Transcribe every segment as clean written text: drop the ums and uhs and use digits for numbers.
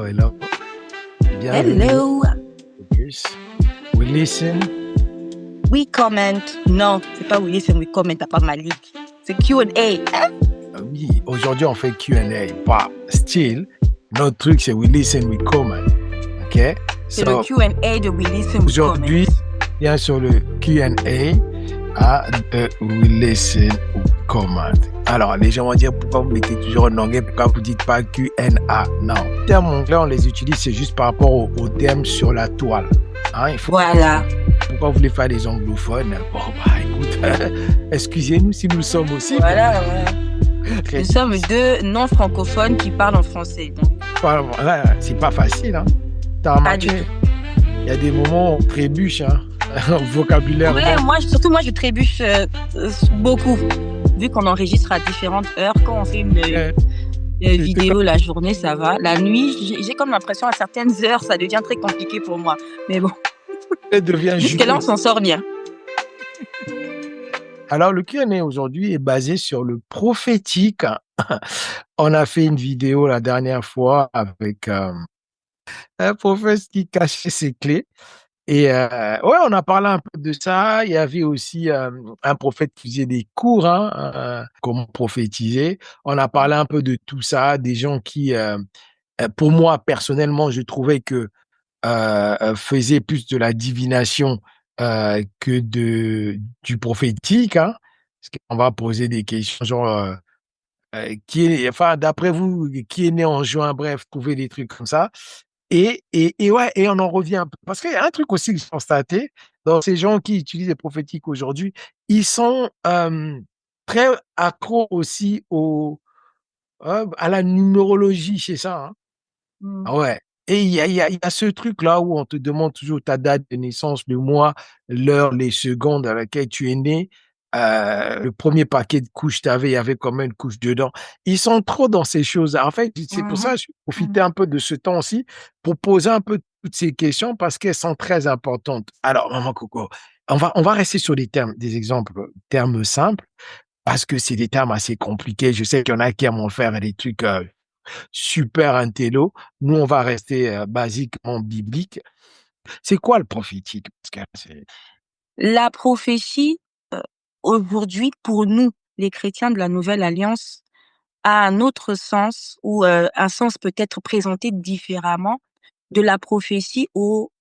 Hello, hello. Bienvenue. Hello, Yes. We listen. we comment. Non, c'est pas we listen, we comment, Papa Malik. C'est Q&A. Hein? Oui, aujourd'hui on fait Q&A. But still, notre truc c'est we listen, we comment. Ok? C'est le Q&A de we listen, we aujourd'hui, comment. bien sur le Q&A de we listen, we comment. Alors, les gens vont dire pourquoi vous mettez toujours en anglais, pourquoi vous dites pas Q&A. Non, les termes anglais, on les utilise, c'est juste par rapport aux termes sur la toile. Hein, il faut Voilà. Pourquoi vous voulez faire des anglophones? Bon, bah écoute, excusez-nous si nous le sommes aussi. Voilà, Nous sommes deux non-francophones qui parlent en français. Donc. Voilà, c'est pas facile. Hein. T'as Pas du remarqué, tout. il y a des moments où on trébuche, hein, vocabulaire. Ouais, moi je trébuche beaucoup. Vu qu'on enregistre à différentes heures, quand on fait une vidéo la journée, ça va. La nuit, j'ai comme l'impression à certaines heures, ça devient très compliqué pour moi. Mais bon, jusque-là, on s'en sort bien. Alors, le Q&A aujourd'hui est basé sur le prophétique. On a fait une vidéo la dernière fois avec un prophète qui cachait ses clés. Et ouais, on a parlé un peu de ça. Il y avait aussi un prophète qui faisait des cours, hein, comment prophétiser. On a parlé un peu de tout ça, des gens qui, pour moi, personnellement, je trouvais que faisaient plus de la divination que du prophétique. Hein, parce qu'on va poser des questions genre, d'après vous, qui est né en juin? Bref, trouver des trucs comme ça. Et ouais, et on en revient un peu. Parce qu'il y a un truc aussi que j'ai constaté dans ces gens qui utilisent les prophétiques aujourd'hui, ils sont très accros aussi à la numérologie, c'est ça. Hein? Ah ouais. Et il y a ce truc-là où on te demande toujours ta date de naissance, le mois, l'heure, les secondes à laquelle tu es né. Le premier paquet de couches, il y avait combien de couches dedans. Ils sont trop dans ces choses. En fait, c'est pour ça que je profitais un peu de ce temps aussi pour poser un peu toutes ces questions parce qu'elles sont très importantes. Alors, maman Coco, on va rester sur des exemples, termes simples, parce que c'est des termes assez compliqués. Je sais qu'il y en a qui aiment faire des trucs super intello. Nous, on va rester basiquement biblique. C'est quoi le prophétique? Parce que La prophétie, aujourd'hui, pour nous, les chrétiens de la Nouvelle Alliance, a un autre sens ou un sens peut-être présenté différemment de la prophétie au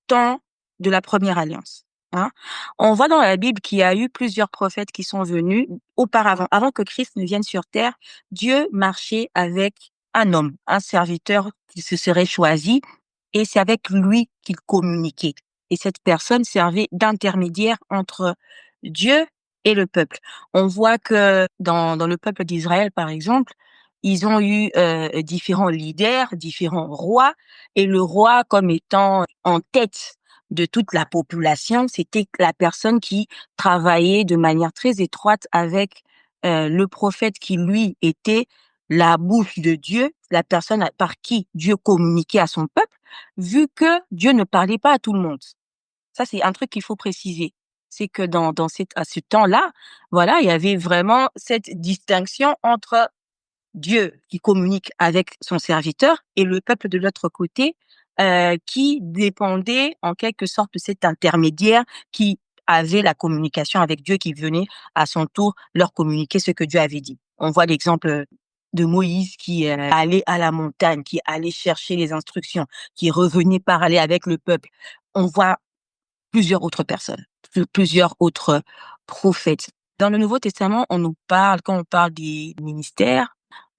temps de la Première Alliance. Hein. On voit dans la Bible qu'il y a eu plusieurs prophètes qui sont venus auparavant. Avant que Christ ne vienne sur terre, Dieu marchait avec un homme, un serviteur qui se serait choisi, et c'est avec lui qu'il communiquait. Et cette personne servait d'intermédiaire entre Dieu et le peuple. On voit que dans le peuple d'Israël, par exemple, ils ont eu différents leaders, différents rois, et le roi, comme étant en tête de toute la population, c'était la personne qui travaillait de manière très étroite avec le prophète qui, lui, était la bouche de Dieu, la personne par qui Dieu communiquait à son peuple, vu que Dieu ne parlait pas à tout le monde. Ça, c'est un truc qu'il faut préciser. C'est que à ce temps-là, voilà, il y avait vraiment cette distinction entre Dieu qui communique avec son serviteur et le peuple de l'autre côté qui dépendait en quelque sorte de cet intermédiaire qui avait la communication avec Dieu, qui venait à son tour leur communiquer ce que Dieu avait dit. On voit l'exemple de Moïse qui allait à la montagne, qui allait chercher les instructions, qui revenait parler avec le peuple. On voit plusieurs autres personnes, plusieurs autres prophètes. Dans le Nouveau Testament, quand on parle des ministères,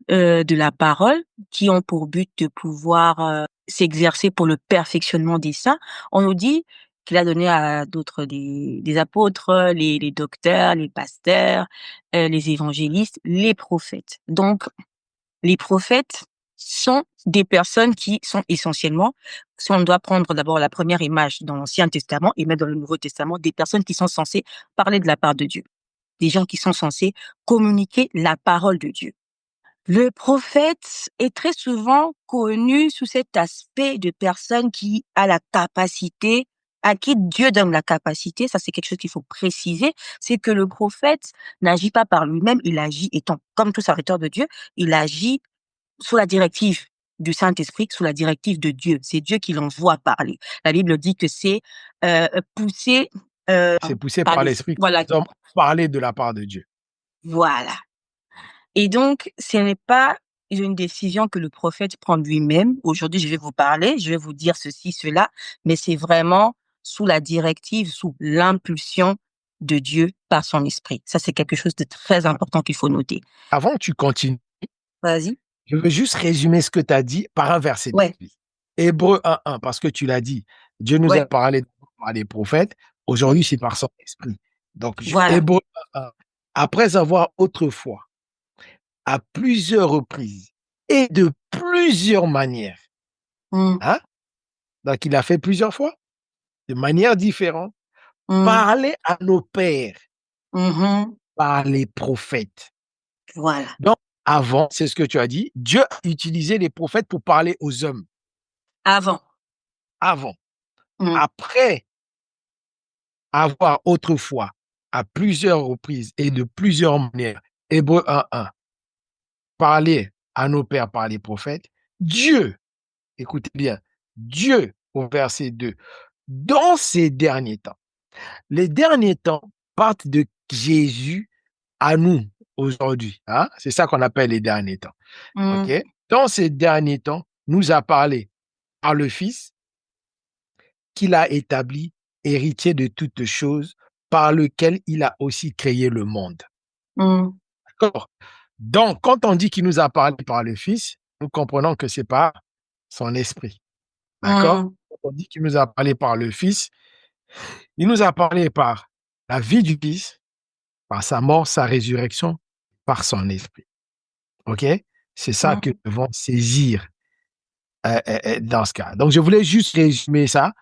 de la parole, qui ont pour but de pouvoir s'exercer pour le perfectionnement des saints, on nous dit qu'il a donné à d'autres des apôtres, les docteurs, les pasteurs, les évangélistes, les prophètes. Donc, les prophètes sont des personnes qui sont essentiellement, si on doit prendre d'abord la première image dans l'Ancien Testament et mettre dans le Nouveau Testament, des personnes qui sont censées parler de la part de Dieu, des gens qui sont censés communiquer la parole de Dieu. Le prophète est très souvent connu sous cet aspect de personne qui a la capacité, à qui Dieu donne la capacité, ça c'est quelque chose qu'il faut préciser, c'est que le prophète n'agit pas par lui-même, il agit étant comme tout serviteur de Dieu, il agit sous la directive du Saint-Esprit sous la directive de Dieu. C'est Dieu qui l'envoie parler. La Bible dit que c'est poussé C'est poussé par par l'esprit. l'Esprit que Voilà, nous sommes parlés de la part de Dieu. voilà. Et donc, ce n'est pas une décision que le prophète prend lui-même. Aujourd'hui, je vais vous parler, je vais vous dire ceci, cela, mais c'est vraiment sous la directive, sous l'impulsion de Dieu par son esprit. Ça, c'est quelque chose de très important qu'il faut noter. Avant que tu continues, Vas-y. je veux juste résumer ce que tu as dit par un verset Ouais, biblique. Hébreux 1:1, parce que tu l'as dit, Dieu nous a ouais, parlé par les prophètes, aujourd'hui c'est par son esprit. Donc, voilà. Hébreux 1:1, après avoir autrefois, à plusieurs reprises et de plusieurs manières, Mmh, hein? Donc, il a fait plusieurs fois, de manière différente, mmh, parler à nos pères mmh. par les prophètes. Voilà. Donc, avant, c'est ce que tu as dit, Dieu a utilisé les prophètes pour parler aux hommes. Avant. Avant. Mmh, Après avoir autrefois, à plusieurs reprises et de plusieurs manières, Hébreux 1:1, parlé à nos pères par les prophètes, Dieu, écoutez bien, Dieu, au verset 2, dans ces derniers temps. Les derniers temps partent de Jésus à nous aujourd'hui. Hein? C'est ça qu'on appelle les derniers temps. OK? mmh, Dans ces derniers temps, nous a parlé par le Fils qu'il a établi héritier de toutes choses, par lequel il a aussi créé le monde. mmh, D'accord? Donc, quand on dit qu'il nous a parlé par le Fils, nous comprenons que c'est par son esprit. D'accord? mmh, Quand on dit qu'il nous a parlé par le Fils, il nous a parlé par la vie du Fils, par sa mort, sa résurrection, par son esprit. OK? C'est ça que mmh. nous devons saisir dans ce cas. Donc, je voulais juste résumer ça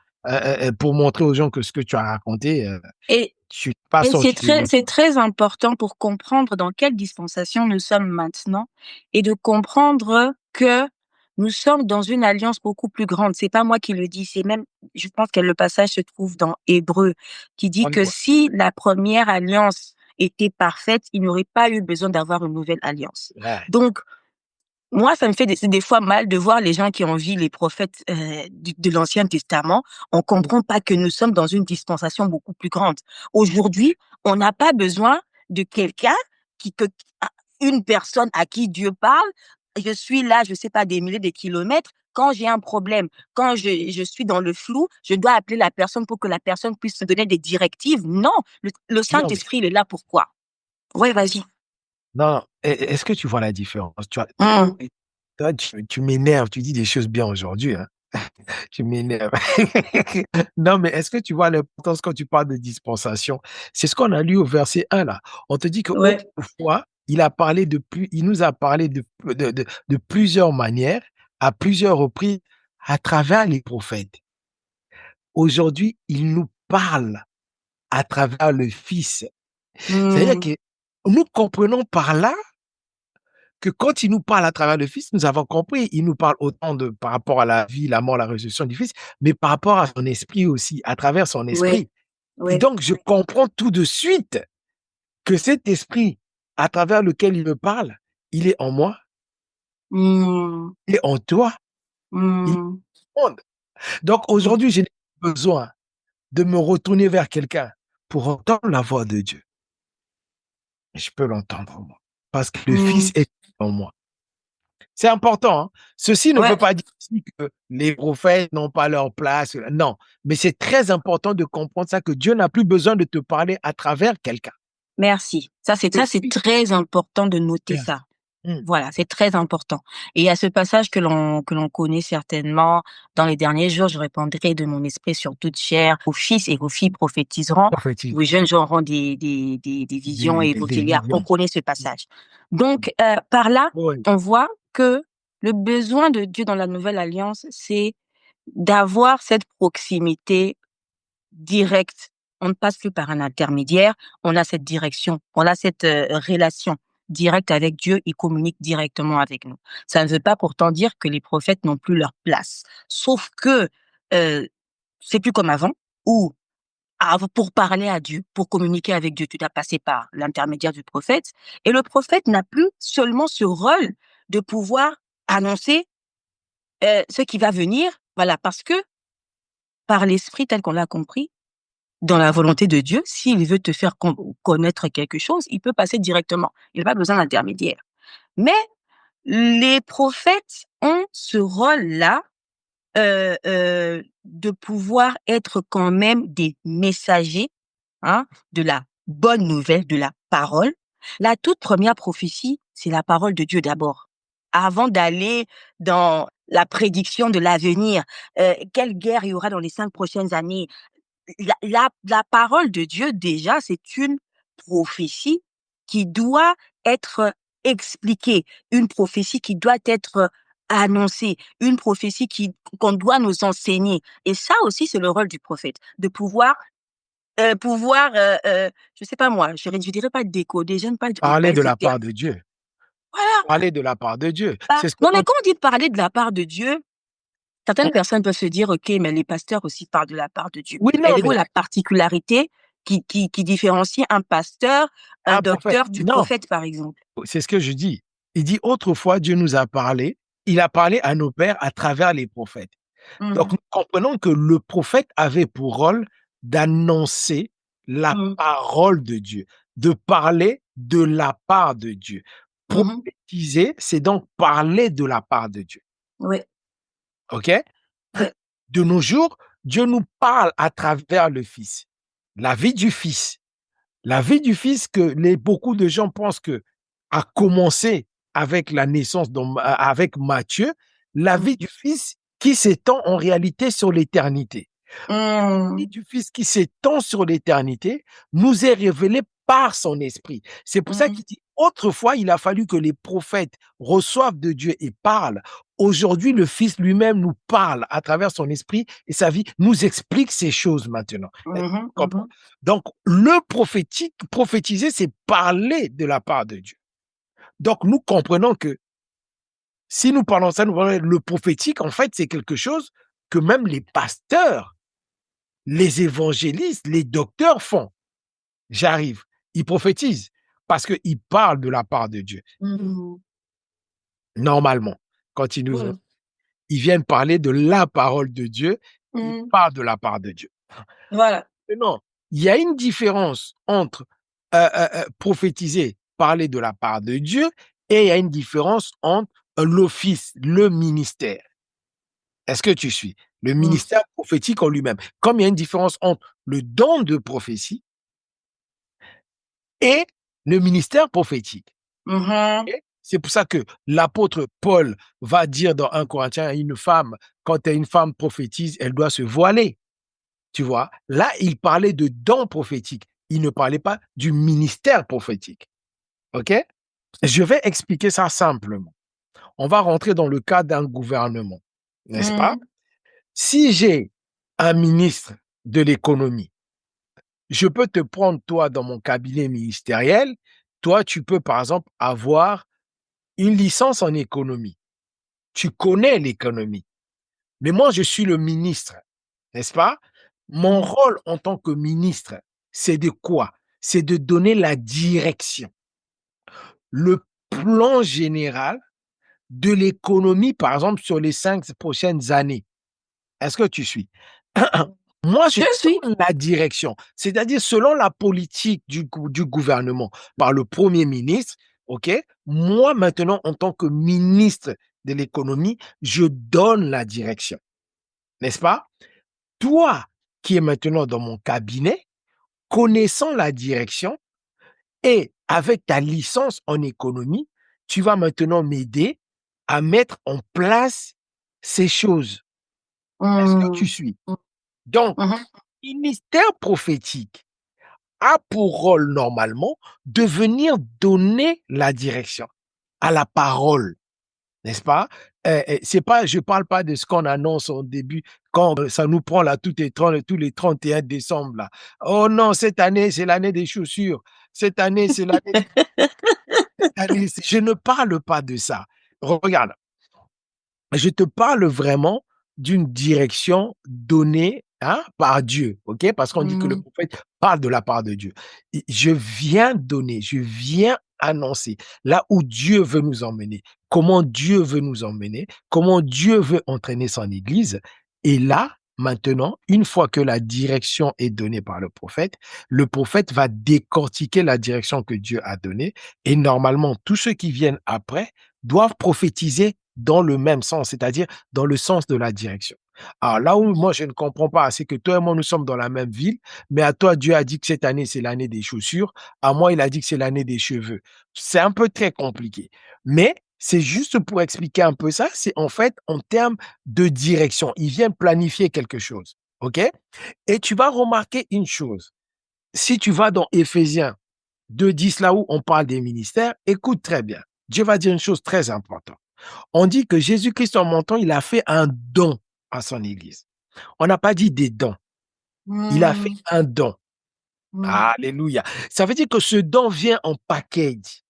pour montrer aux gens que ce que tu as raconté, Et je suis pas Et sorti de nulle c'est très important pour comprendre dans quelle dispensation nous sommes maintenant et de comprendre que nous sommes dans une alliance beaucoup plus grande. C'est pas moi qui le dis, c'est même, je pense que le passage se trouve dans Hébreux, qui dit part. que si la première alliance était parfaite, il n'y aurait pas eu besoin d'avoir une nouvelle alliance. Ouais, Donc, moi, ça me fait des fois mal de voir les gens qui envient les prophètes de l'Ancien Testament. On comprend pas que nous sommes dans une dispensation beaucoup plus grande. Aujourd'hui, on n'a pas besoin de quelqu'un une personne à qui Dieu parle. Je suis là, je sais pas, des milliers de kilomètres. Quand j'ai un problème, quand je suis dans le flou, je dois appeler la personne pour que la personne puisse me donner des directives. Non, le non, mais Saint-Esprit, il est là pourquoi? Ouais, vas-y. non, est-ce que tu vois la différence? Hum, Toi, tu m'énerves, tu dis des choses bien aujourd'hui, hein. Tu m'énerves. Non, mais est-ce que tu vois l'importance quand tu parles de dispensation? C'est ce qu'on a lu au verset 1 là. On te dit ouais. qu'autrefois, il nous a parlé de plusieurs manières, à plusieurs reprises, à travers les prophètes. Aujourd'hui, il nous parle à travers le Fils. C'est-à-dire Hum, que nous comprenons par là que quand il nous parle à travers le Fils, nous avons compris, il nous parle autant par rapport à la vie, la mort, la résurrection du Fils, mais par rapport à son esprit aussi, à travers son ouais, esprit. Et ouais. donc, je comprends tout de suite que cet esprit, à travers lequel il me parle, il est en moi, Mmh. il est en toi, il est Mmh. en monde. Donc, Mmh. aujourd'hui, je n'ai pas besoin de me retourner vers quelqu'un pour entendre la voix de Dieu. Je peux l'entendre en moi, parce que le Fils Mmh. est en moi. C'est important, hein. Ceci ne veut Ouais, pas dire ici que les prophètes n'ont pas leur place, non, mais c'est très important de comprendre ça, que Dieu n'a plus besoin de te parler à travers quelqu'un. merci. Que C'est lui très important de noter merci. ça. Mmh. Voilà, c'est très important. Et il y a ce passage que l'on connaît certainement: «Dans les derniers jours, je répandrai de mon esprit sur toute chair. Vos fils et vos filles prophétiseront, Prophétique, vos jeunes auront des visions et vos des vieillards». On visions. connaît ce passage. Donc, par là, Oui, on voit que le besoin de Dieu dans la nouvelle alliance, c'est d'avoir cette proximité direct. On ne passe plus par un intermédiaire, on a cette direction, on a cette, relation directe avec Dieu, il communique directement avec nous. Ça ne veut pas pourtant dire que les prophètes n'ont plus leur place. Sauf que, heu, c'est plus comme avant où pour parler à Dieu, pour communiquer avec Dieu, tu dois passer par l'intermédiaire du prophète et le prophète n'a plus seulement ce rôle de pouvoir annoncer ce qui va venir, voilà, parce que par l'esprit tel qu'on l'a compris, dans la volonté de Dieu, s'il veut te faire connaître quelque chose, il peut passer directement. Il n'a pas besoin d'intermédiaire. Mais les prophètes ont ce rôle-là, de pouvoir être quand même des messagers, hein, de la bonne nouvelle, de la parole. La toute première prophétie, c'est la parole de Dieu d'abord. Avant d'aller dans la prédiction de l'avenir, quelle guerre il y aura dans les 5 prochaines années, la parole de Dieu, déjà, c'est une prophétie qui doit être expliquée, une prophétie qui doit être annoncée, une prophétie qu'on doit nous enseigner. Et ça aussi, c'est le rôle du prophète, de je sais pas moi, je dirais pas décoder, j'aime pas Parler employer de ce la terme. part de Dieu. Voilà, Parler de la part de Dieu. bah, C'est ce que non, mais l'on quand on dit parler de la part de Dieu, certaines personnes peuvent se dire: «OK, mais les pasteurs aussi parlent de la part de Dieu». oui, non, Elle est où mais la particularité qui différencie un pasteur, un un prophète, docteur du non, prophète, par exemple? c'est ce que je dis. Il dit: «Autrefois, Dieu nous a parlé, il a parlé à nos pères à travers les prophètes». Donc Mmh. nous comprenons que le prophète avait pour rôle d'annoncer la Mmh. parole de Dieu, de parler de la part de Dieu. Mmh. Prophétiser, c'est donc parler de la part de Dieu, Ouais, OK? ouais. De nos jours, Dieu nous parle à travers le Fils. La vie du Fils. La vie du Fils que beaucoup de gens pensent que a commencé avec la naissance avec Matthieu, la Mmh. vie du Fils qui s'étend en réalité sur l'éternité. Mmh. Vie du Fils qui s'étend sur l'éternité nous est révélée par son esprit. C'est pour ça Mmh. qu'il dit autrefois, il a fallu que les prophètes reçoivent de Dieu et parlent. Aujourd'hui, le Fils lui-même nous parle à travers son esprit et sa vie nous explique ces choses maintenant. Mmh. Comprends? Mmh. Donc, le prophétique, prophétiser, c'est parler de la part de Dieu. Donc, nous comprenons que si nous parlons ça, nous parlons le prophétique, en fait, c'est quelque chose que même les pasteurs, les évangélistes, les docteurs font. J'arrive. Ils prophétisent parce qu'ils parlent de la part de Dieu. Mmh. Normalement, quand ils nous ont, Mmh. ils viennent parler de la parole de Dieu, ils Mmh. parlent de la part de Dieu. Voilà. Non, il y a une différence entre prophétiser, parler de la part de Dieu, et il y a une différence entre l'office, le ministère. Est-ce que tu suis? Le Mmh. ministère prophétique en lui-même. Comme il y a une différence entre le don de prophétie et le ministère prophétique. Mmh. Ok. C'est pour ça que l'apôtre Paul va dire dans 1 Corinthiens à une femme, quand une femme prophétise, elle doit se voiler. Tu vois? Là, il parlait de don prophétique. Il ne parlait pas du ministère prophétique. OK? Je vais expliquer ça simplement. On va rentrer dans le cas d'un gouvernement, n'est-ce pas? Mmh. Si j'ai un ministre de l'économie, je peux te prendre toi dans mon cabinet ministériel. Toi, tu peux, par exemple, avoir une licence en économie. Tu connais l'économie. Mais moi, je suis le ministre, n'est-ce pas? Mon Mmh. rôle en tant que ministre, c'est de quoi? C'est de donner la direction, le plan général de l'économie, par exemple, sur les 5 prochaines années. Est-ce que tu suis? Moi, je Je suis. donne la direction, c'est-à-dire selon la politique du gouvernement par le Premier ministre, OK? Moi, maintenant, en tant que ministre de l'économie, je donne la direction, n'est-ce pas? Toi qui es maintenant dans mon cabinet, connaissant la direction et avec ta licence en économie, tu vas maintenant m'aider à mettre en place ces choses. Est-ce que tu Mmh. suis? Donc, Mmh mh. ministère prophétique a pour rôle normalement de venir donner la direction à la parole, n'est-ce pas? C'est pas, je parle pas de ce qu'on annonce au début quand ça nous prend là tous les 31 décembre là. Oh non, cette année, c'est l'année des chaussures. Cette année, c'est l'année, je ne parle pas de ça. Regarde, je te parle vraiment d'une direction donnée, hein, par Dieu, OK? Parce qu'on dit que le Mmh. prophète parle de la part de Dieu. Et je viens donner, je viens annoncer là où Dieu veut nous emmener. comment Dieu veut nous emmener, comment Dieu veut entraîner son Église. Et là, maintenant, une fois que la direction est donnée par le prophète va décortiquer la direction que Dieu a donnée. Et normalement, tous ceux qui viennent après doivent prophétiser dans le même sens, c'est-à-dire dans le sens de la direction. Alors là où moi je ne comprends pas, c'est que toi et moi nous sommes dans la même ville, mais à toi Dieu a dit que cette année c'est l'année des chaussures, à moi il a dit que c'est l'année des cheveux. C'est un peu très compliqué. Mais c'est juste pour expliquer un peu ça, c'est en fait en termes de direction. Ils viennent planifier quelque chose. OK? Et tu vas remarquer une chose. Si tu vas dans Éphésiens 2:10, là où on parle des ministères, écoute très bien. Dieu va dire une chose très importante. On dit que Jésus-Christ en montant, il a fait un don à son Église. On n'a pas dit des dons. Il a fait Mm. un don. Mm. Alléluia. Ça veut dire que ce don vient en package.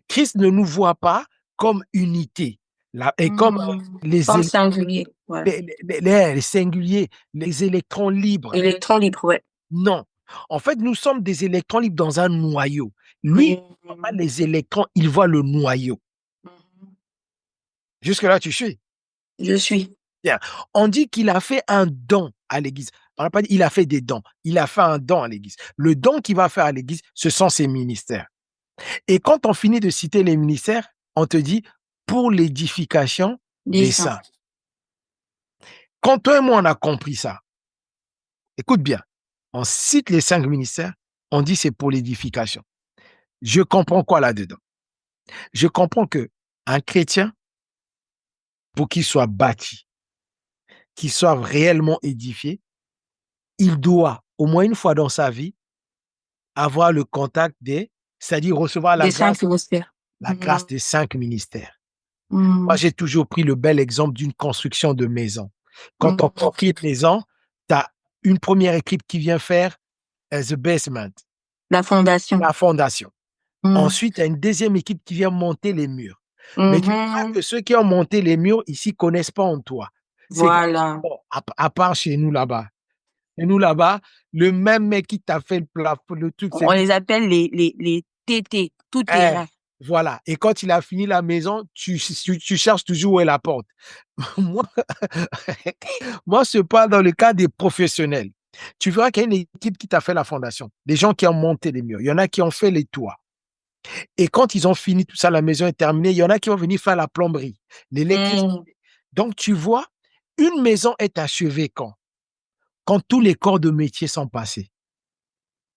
Christ ne nous voit pas comme unité. Là, et comme Mm. les, Comme singulier, ouais. les singuliers, les électrons libres. Électron libre, ouais. Non. En fait, nous sommes des électrons libres dans un noyau. Lui, il ne voit pas Mm. les électrons, il voit le noyau. Mhm. Jusque-là, tu suis. Je suis. Bien. On dit qu'il a fait un don à l'Église. On n'a pas dit il a fait des dons. Il a fait un don à l'Église. Le don qu'il va faire à l'Église, ce sont ses ministères. Et quand on finit de citer les ministères, on te dit pour l'édification Des des saints. saints. Quand toi et moi, on a compris ça, écoute bien, on cite les 5 ministères, on dit c'est pour l'édification. Je comprends quoi là-dedans? Je comprends que un chrétien, pour qu'il soit bâti, qu'il soit réellement édifié, il doit, au moins une fois dans sa vie, avoir le contact c'est-à-dire recevoir Des cinq ministères. la Mm. grâce des 5 ministères. Moi, Mm. j'ai toujours pris le bel exemple d'une construction de maison. Quand on Mm. construit une maison, tu as une première équipe qui vient faire the basement, La fondation. la fondation. Mm. Ensuite, il y a une deuxième équipe qui vient monter les murs. Mais tu verras Mhm. que ceux qui ont monté les murs ici connaissent pas en toi. C'est que, Voilà. bon, à part chez nous là-bas. Chez nous là-bas, le même mec qui t'a fait le plafond, le truc, c'est On les appelle les tétés, tout eh, terrain. voilà. Et quand il a fini la maison, tu cherches toujours où est la porte. Moi, moi, je parle dans le cas des professionnels. Tu verras qu'il y a une équipe qui t'a fait la fondation, des gens qui ont monté les murs. Il y en a qui ont fait les toits. Et quand ils ont fini tout ça, la maison est terminée, il y en a qui vont venir faire la plomberie, l'électricité. Mm. Donc, tu vois, une maison est achevée quand? Quand tous les corps de métier sont passés.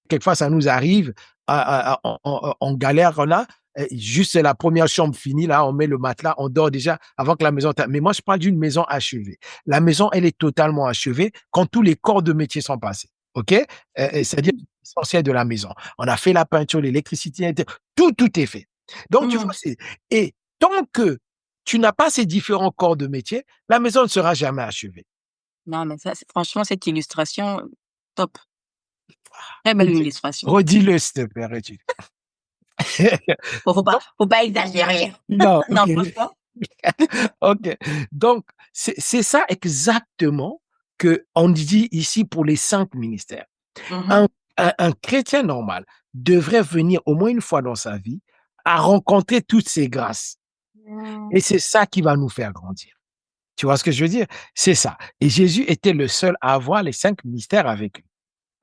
Quelquefois, ça nous arrive, on galère, on a juste la première chambre finie, là, on met le matelas, on dort déjà avant que la maison. Mais moi, je parle d'une maison achevée. La maison, elle est totalement achevée quand tous les corps de métier sont passés. OK? C'est-à-dire l'essentiel de la maison. On a fait la peinture, l'électricité, tout est fait. Donc, tu vois, Mm. et tant que tu n'as pas ces différents corps de métier, la maison ne sera jamais achevée. Non, mais ça, franchement, cette illustration, top. Très belle illustration. Redis-le, s'il te plaît, redis. Faut pas exagérer. Non, Non, OK. franchement. OK. Donc, c'est ça exactement qu'on dit ici pour les 5 ministères. Un, Mhm. un chrétien normal devrait venir au moins une fois dans sa vie à rencontrer toutes ces grâces. Et Mm. c'est ça qui va nous faire grandir. Tu vois ce que je veux dire? C'est ça. Et Jésus était le seul à avoir les 5 ministères avec lui.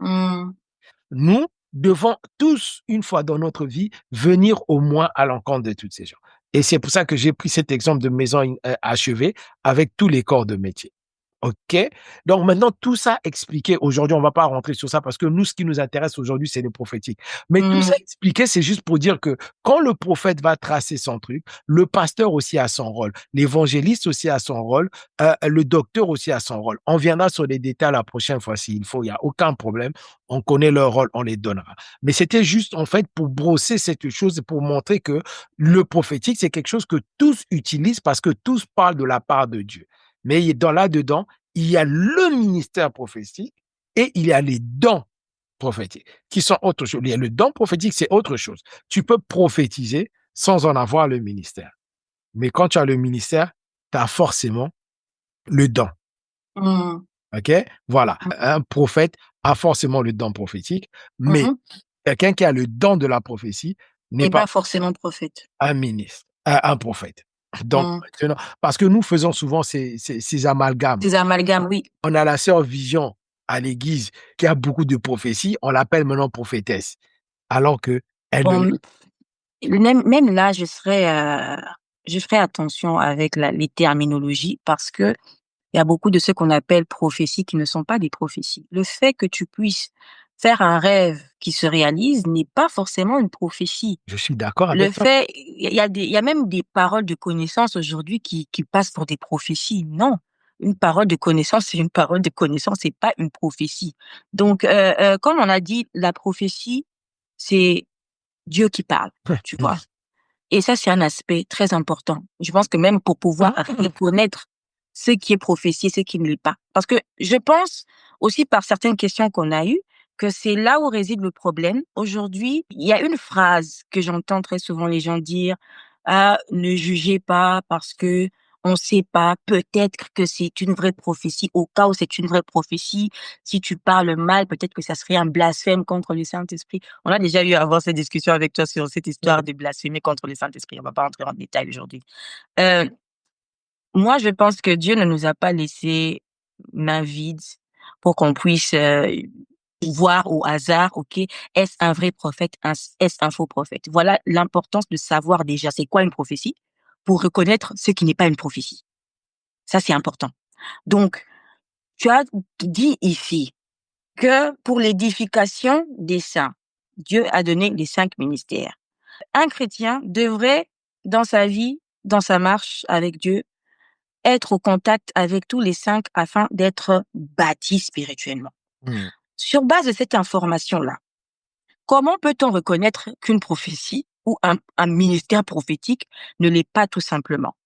Mm. Nous devons tous, une fois dans notre vie, venir au moins à l'encontre de toutes ces gens. Et c'est pour ça que j'ai pris cet exemple de maison achevée avec tous les corps de métier. OK? Donc maintenant, tout ça expliqué, aujourd'hui, on ne va pas rentrer sur ça parce que nous, ce qui nous intéresse aujourd'hui, c'est le prophétique. Mais tout ça Mm. expliqué, c'est juste pour dire que quand le prophète va tracer son truc, le pasteur aussi a son rôle, l'évangéliste aussi a son rôle, le docteur aussi a son rôle. On viendra sur les détails la prochaine fois s'il faut, il n'y a aucun problème. On connaît leur rôle, on les donnera. Mais c'était juste, en fait, pour brosser cette chose, pour montrer que le prophétique, c'est quelque chose que tous utilisent parce que tous parlent de la part de Dieu. Mais dans là-dedans, il y a le ministère prophétique et il y a les dons prophétiques qui sont autre chose. Il y a le don prophétique, c'est autre chose. Tu peux prophétiser sans en avoir le ministère. Mais quand tu as le ministère, tu as forcément le don. Mm. OK? Voilà. Un prophète a forcément le don prophétique, mais Mhm. quelqu'un qui a le don de la prophétie n'est Et pas pas forcément prophète. un ministre, un prophète. Donc, maintenant, parce que nous faisons souvent ces amalgames. Ces amalgames, oui. On a la sœur Vision à l'église qui a beaucoup de prophéties, on l'appelle maintenant prophétesse, alors que elle ne Bon, même là, je ferai attention avec les terminologies parce que il y a beaucoup de ce qu'on appelle prophéties qui ne sont pas des prophéties. Le fait que tu puisses faire un rêve qui se réalise n'est pas forcément une prophétie. je suis d'accord Le avec toi. fait, il y a même des paroles de connaissance aujourd'hui qui passent pour des prophéties. Non, une parole de connaissance, c'est une parole de connaissance, c'est pas une prophétie. Donc, comme on a dit, la prophétie, c'est Dieu qui parle, tu vois. Et ça, c'est un aspect très important. Je pense que même pour pouvoir reconnaître ce qui est prophétie et ce qui ne l'est pas. Parce que je pense aussi par certaines questions qu'on a eues que c'est là où réside le problème. Aujourd'hui, il y a une phrase que j'entends très souvent les gens dire, ah, ne jugez pas parce que on sait pas, peut-être que c'est une vraie prophétie. Au cas où c'est une vraie prophétie, si tu parles mal, peut-être que ça serait un blasphème contre le Saint-Esprit. On a déjà eu à avoir cette discussion avec toi sur cette histoire de blasphémer contre le Saint-Esprit. On va pas rentrer en détail aujourd'hui. Euh, Moi, je pense que Dieu ne nous a pas laissé main vide pour qu'on puisse voir au hasard, ok, est-ce un vrai prophète, est-ce un faux prophète? Voilà l'importance de savoir déjà c'est quoi une prophétie pour reconnaître ce qui n'est pas une prophétie. Ça, c'est important. Donc, tu as dit ici que pour l'édification des saints, Dieu a donné les 5 ministères. Un chrétien devrait, dans sa vie, dans sa marche avec Dieu, être au contact avec tous les 5 afin d'être bâti spirituellement. Hmm. Sur base de cette information-là, comment peut-on reconnaître qu'une prophétie ou un ministère prophétique ne l'est pas tout simplement?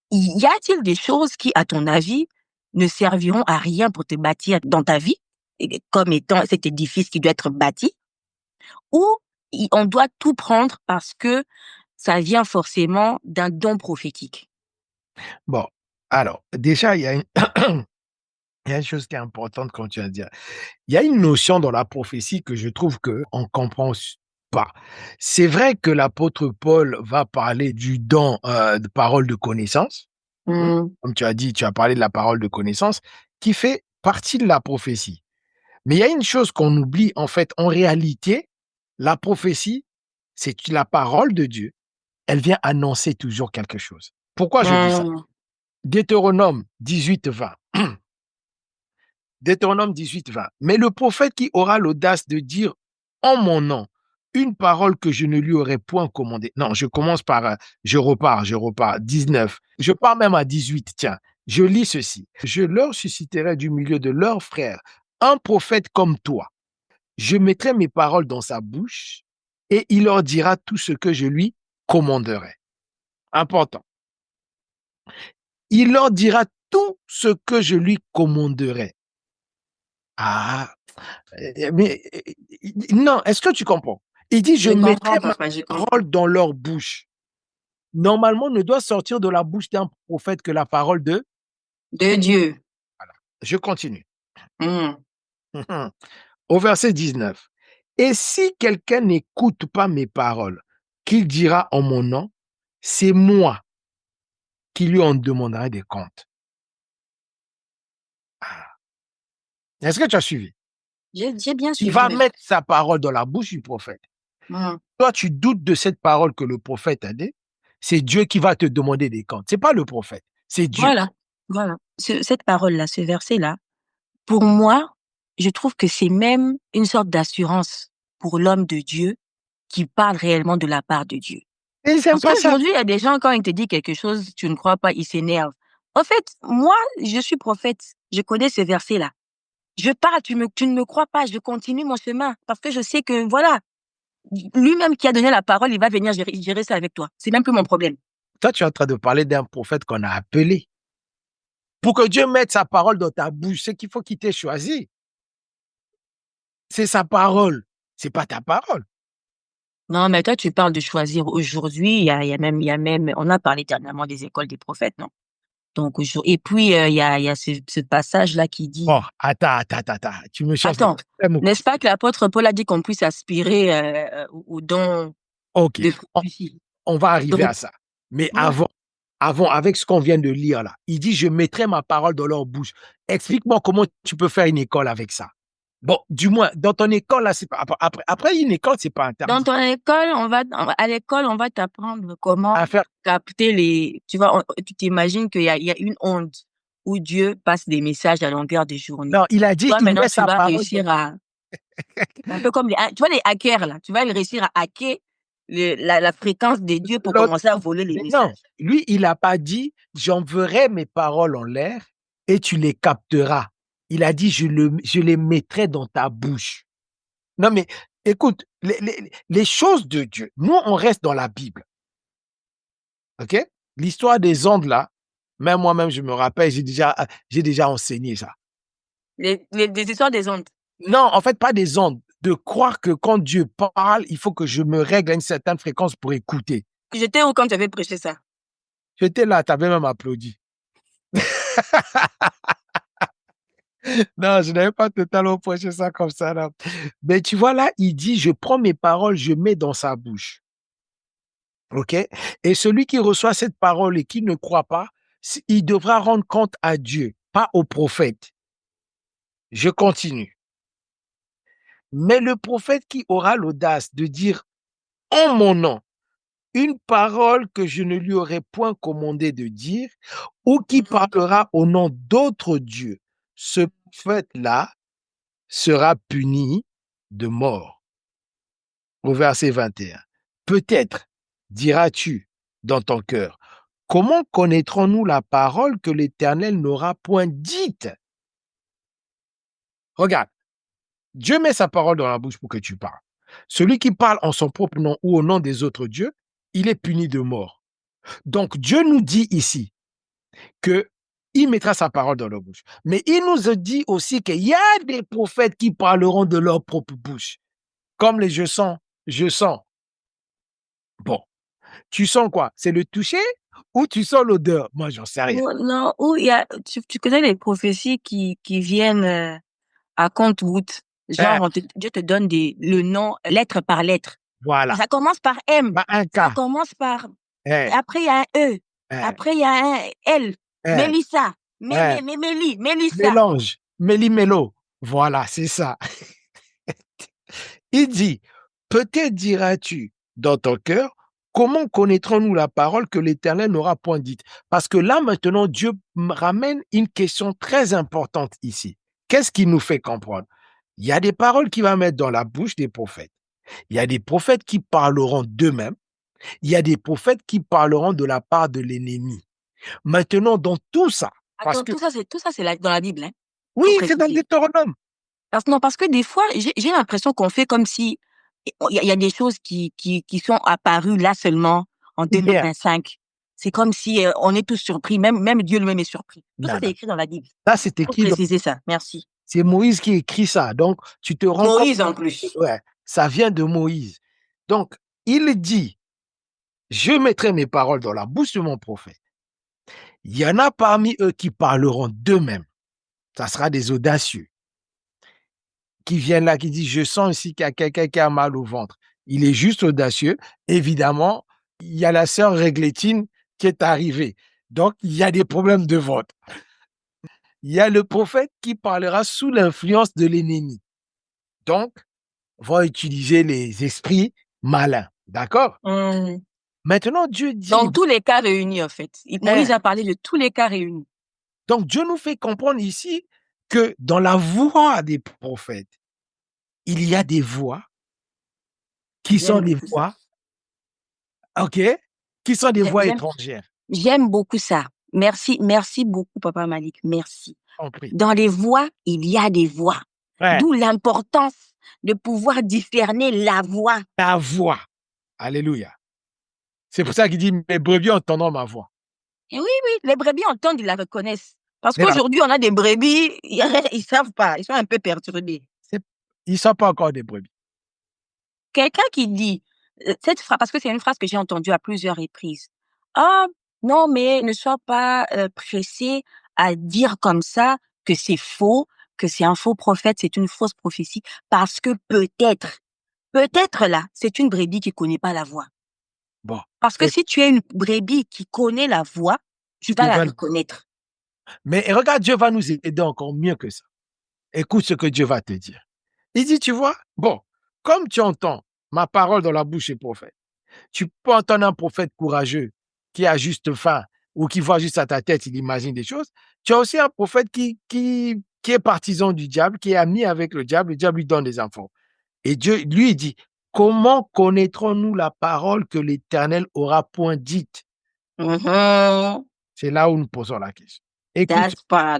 Y a-t-il des choses qui, à ton avis, ne serviront à rien pour te bâtir dans ta vie, comme étant cet édifice qui doit être bâti, ou on doit tout prendre parce que ça vient forcément d'un don prophétique? Bon, alors, déjà, il y a une chose qui est importante quand tu viens de dire. Il y a une notion dans la prophétie que je trouve qu'on ne comprend pas. C'est vrai que l'apôtre Paul va parler du don de parole de connaissance. Mmh. Comme tu as dit, tu as parlé de la parole de connaissance, qui fait partie de la prophétie. Mais il y a une chose qu'on oublie, en fait, en réalité, la prophétie, c'est la parole de Dieu. Elle vient annoncer toujours quelque chose. Pourquoi je dis ça? Mmh. Deutéronome 18:20. Deutéronome 18:20. Mais le prophète qui aura l'audace de dire en mon nom une parole que je ne lui aurais point commandée. Non, je commence par, je repars. 19. Je pars même à 18. Tiens, je lis ceci. Je leur susciterai du milieu de leurs frères un prophète comme toi. Je mettrai mes paroles dans sa bouche et il leur dira tout ce que je lui commanderai. Important. Il leur dira tout ce que je lui commanderai. Ah, mais non, est-ce que tu comprends? Il dit, je Je mettrai comprends, ma papa, je comprends. parole dans leur bouche. Normalement, ne doit sortir de la bouche d'un prophète que la parole de... De Dieu. Je continue. Mmh. Au verset 19. Et si quelqu'un n'écoute pas mes paroles, qu'il dira en mon nom, c'est moi qui lui en demanderai des comptes. Ah. Est-ce que tu as suivi? J'ai bien Il suivi, va oui. mettre sa parole dans la bouche du prophète. Mmh. Toi, tu doutes de cette parole que le prophète a dit, c'est Dieu qui va te demander des comptes. C'est pas le prophète, c'est Dieu. Voilà, voilà. Cette parole-là, ce verset-là, pour moi, je trouve que c'est même une sorte d'assurance pour l'homme de Dieu qui parle réellement de la part de Dieu. Et ils n'aiment Parce pas ça. qu'aujourd'hui, il y a des gens, quand ils te disent quelque chose, tu ne crois pas, ils s'énervent. En fait, moi, je suis prophète. Je connais ce verset-là. Je parle, tu ne me crois pas, je continue mon chemin. Parce que je sais que, voilà, lui-même qui a donné la parole, il va venir gérer ça avec toi. C'est même plus mon problème. Toi, tu es en train de parler d'un prophète qu'on a appelé. Pour que Dieu mette sa parole dans ta bouche, c'est qu'il faut qu'il t'ait choisi. C'est sa parole, c'est pas ta parole. Non, mais toi, tu parles de choisir aujourd'hui. Il y a même, on a parlé dernièrement des écoles des prophètes, non? Donc, et puis, il y a ce passage-là qui dit, Bon, attends. Tu me cherches des attends, problèmes. n'est-ce pas que l'apôtre Paul a dit qu'on puisse aspirer au don OK, de on, prophétie? on va arriver Donc, à ça. Mais voilà. avant, avec ce qu'on vient de lire là. Il dit, je mettrai ma parole dans leur bouche. Explique-moi comment tu peux faire une école avec ça. Bon, du moins, dans ton école, là, c'est pas, après, une école, c'est pas Dans interdit ton école, à l'école, on va t'apprendre comment à faire. capter tu vois, tu t'imagines qu'il y a une onde où Dieu passe des messages à longueur de journée. Non, il a dit, Toi, il maintenant, met tu sa vas parole. réussir un peu comme tu vois, les hackers, là, tu vas réussir à hacker la fréquence de Dieu pour L'autre, commencer à voler les mais non, messages. lui, il n'a pas dit, j'enverrai mes paroles en l'air et tu les capteras. Il a dit, je les mettrai dans ta bouche. Non, mais écoute, les choses de Dieu, nous, on reste dans la Bible. OK? L'histoire des ondes, là, même moi-même, je me rappelle, j'ai déjà enseigné ça. Les histoires des ondes. Non, en fait, pas des ondes. De croire que quand Dieu parle, il faut que je me règle à une certaine fréquence pour écouter. J'étais où quand tu avais prêché ça? J'étais là, tu avais même applaudi. Non, je n'avais pas totalement prêché ça comme ça, là. Mais tu vois, là, il dit, je prends mes paroles, je mets dans sa bouche. OK? Et celui qui reçoit cette parole et qui ne croit pas, il devra rendre compte à Dieu, pas au prophète. Je continue. Mais le prophète qui aura l'audace de dire en mon nom une parole que je ne lui aurais point commandé de dire, ou qui parlera au nom d'autres dieux, ce prophète-là sera puni de mort. Au verset 21. Peut-être, diras-tu dans ton cœur, comment connaîtrons-nous la parole que l'Éternel n'aura point dite? Regarde, Dieu met sa parole dans la bouche pour que tu parles. Celui qui parle en son propre nom ou au nom des autres dieux, il est puni de mort. Donc Dieu nous dit ici que il mettra sa parole dans leur bouche. Mais il nous a dit aussi qu'il y a des prophètes qui parleront de leur propre bouche. Comme les je sens, je sens. Bon, tu sens quoi? C'est le toucher ou tu sens l'odeur? Moi, j'en sais rien. Non, où il y a, tu connais les prophéties qui viennent à compte-gouttes. Eh, Genre, Dieu te donne le nom, lettre par lettre. voilà. Ça commence par M. Pas un Ça cas. commence par, Eh, après il y a un E. eh, Après il y a un L. eh, Mélissa. eh. Mélissa. Mélange. Méli-mélo. Voilà, c'est ça. Il dit, peut-être diras-tu dans ton cœur, comment connaîtrons-nous la parole que l'Éternel n'aura point dite? Parce que là, maintenant, Dieu ramène une question très importante ici. Qu'est-ce qui nous fait comprendre? Il y a des paroles qu'il va mettre dans la bouche des prophètes. Il y a des prophètes qui parleront d'eux-mêmes. Il y a des prophètes qui parleront de la part de l'ennemi. Maintenant, dans tout ça, parce Attends, que, tout ça, c'est dans la Bible, hein. oui, Faut c'est dans le préciser. Deutéronome. Non, parce que des fois, j'ai l'impression qu'on fait comme si il y a des choses qui sont apparues là seulement en Hier. 2025. C'est comme si on est tous surpris, même Dieu lui-même est surpris. Tout ça, Non, c'est non. écrit dans la Bible. Ça, c'est Faut écrit dans. préciser ça. Merci. C'est Moïse qui écrit ça. Donc, tu te rends compte. Moïse en plus. Ouais, ça vient de Moïse. Donc, il dit, je mettrai mes paroles dans la bouche de mon prophète. Il y en a parmi eux qui parleront d'eux-mêmes. Ça sera des audacieux qui viennent là, qui disent, je sens ici qu'il y a quelqu'un qui a mal au ventre. Il est juste audacieux. Évidemment, il y a la sœur Réglétine qui est arrivée. Donc, il y a des problèmes de ventre. Il y a le prophète qui parlera sous l'influence de l'ennemi. Donc, va utiliser les esprits malins. D'accord? Hum. Maintenant, Dieu dit, Dans tous les cas réunis, en fait. Moïse hein, a parlé de tous les cas réunis. donc Dieu nous fait comprendre ici que dans la voix des prophètes, il y a des voix qui sont J'aime des beaucoup ça. voix, OK, qui sont des J'ai- voix J'aime, étrangères. j'aime beaucoup ça. Merci beaucoup, Papa Malik. Merci. Compris. Dans les voix, il y a des voix. Ouais, D'où l'importance de pouvoir discerner la voix. ta voix. Alléluia. C'est pour ça qu'il dit, mes brebis entendront ma voix. Et oui, oui, les brebis entendent, ils la reconnaissent. Parce Mais là, qu'aujourd'hui, on a des brebis, ils savent pas, ils sont un peu perturbés. ils ne sont pas encore des brebis. Quelqu'un qui dit cette phrase, parce que c'est une phrase que j'ai entendue à plusieurs reprises. Ah, non, mais ne sois pas pressé à dire comme ça que c'est faux, que c'est un faux prophète, c'est une fausse prophétie, parce que peut-être là, c'est une brebis qui connaît pas la voix. Bon, Parce que et si tu es une brebis qui connaît la voix, tu vas Dieu la va reconnaître. mais regarde, Dieu va nous aider encore mieux que ça. Écoute ce que Dieu va te dire. Il dit, tu vois, bon, comme tu entends ma parole dans la bouche des prophètes, tu peux entendre un prophète courageux qui a juste faim ou qui voit juste à ta tête, il imagine des choses. Tu as aussi un prophète qui est partisan du diable, qui est ami avec le diable lui donne des enfants. Et Dieu, lui, il dit, comment connaîtrons-nous la parole que l'Éternel aura point dite? Mhm. C'est là où nous posons la question. Écoute, That's part.